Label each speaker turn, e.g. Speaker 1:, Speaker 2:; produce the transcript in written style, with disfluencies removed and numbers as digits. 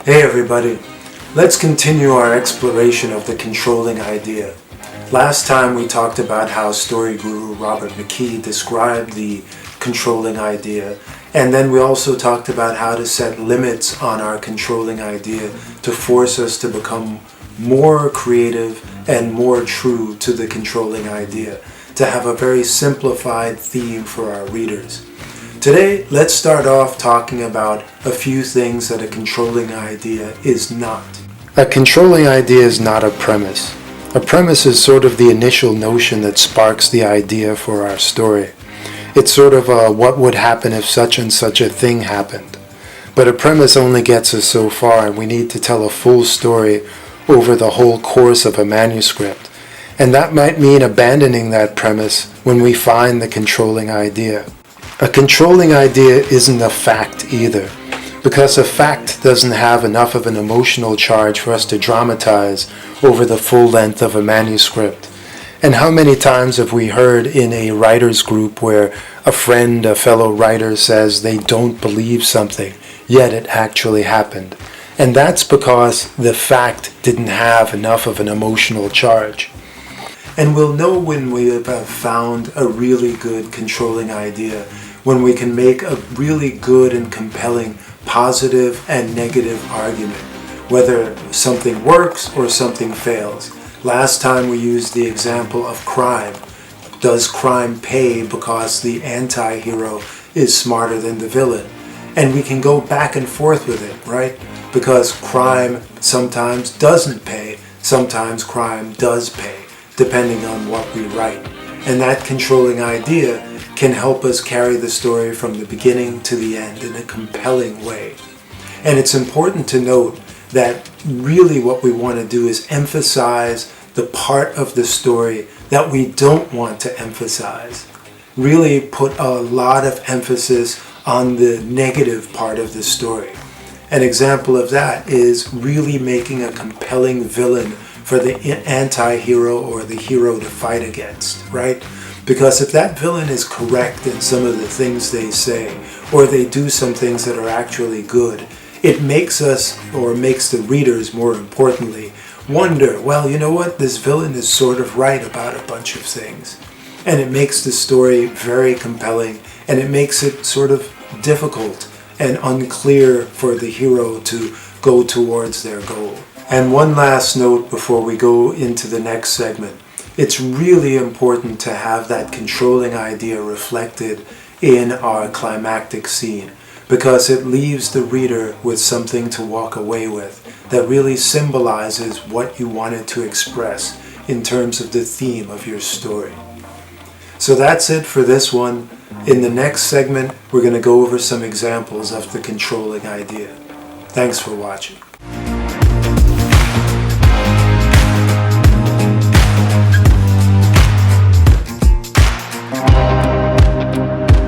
Speaker 1: Hey everybody, let's continue our exploration of the controlling idea. Last time we talked about how story guru Robert McKee described the controlling idea, and then we also talked about how to set limits on our controlling idea to force us to become more creative and more true to the controlling idea, to have a very simplified theme for our readers. Today, let's start off talking about a few things that a controlling idea is not. A controlling idea is not a premise. A premise is sort of the initial notion that sparks the idea for our story. It's sort of a what would happen if such and such a thing happened. But a premise only gets us so far, and we need to tell a full story over the whole course of a manuscript. And that might mean abandoning that premise when we find the controlling idea. A controlling idea isn't a fact either, because a fact doesn't have enough of an emotional charge for us to dramatize over the full length of a manuscript. And how many times have we heard in a writer's group where a friend, a fellow writer says they don't believe something, yet it actually happened. And that's because the fact didn't have enough of an emotional charge. And we'll know when we have found a really good controlling idea, when we can make a really good and compelling positive and negative argument, whether something works or something fails. Last time we used the example of crime. Does crime pay because the anti-hero is smarter than the villain? And we can go back and forth with it, right? Because crime sometimes doesn't pay, sometimes crime does pay, depending on what we write. And that controlling idea can help us carry the story from the beginning to the end in a compelling way. And it's important to note that really what we want to do is emphasize the part of the story that we don't want to emphasize. Really put a lot of emphasis on the negative part of the story. An example of that is really making a compelling villain for the anti-hero or the hero to fight against, right? Because if that villain is correct in some of the things they say, or they do some things that are actually good, it makes us, or makes the readers more importantly, wonder, well, you know what, this villain is sort of right about a bunch of things. And it makes the story very compelling, and it makes it sort of difficult and unclear for the hero to go towards their goal. And one last note before we go into the next segment. It's really important to have that controlling idea reflected in our climactic scene, because it leaves the reader with something to walk away with that really symbolizes what you wanted to express in terms of the theme of your story. So that's it for this one. In the next segment, we're going to go over some examples of the controlling idea. Thanks for watching.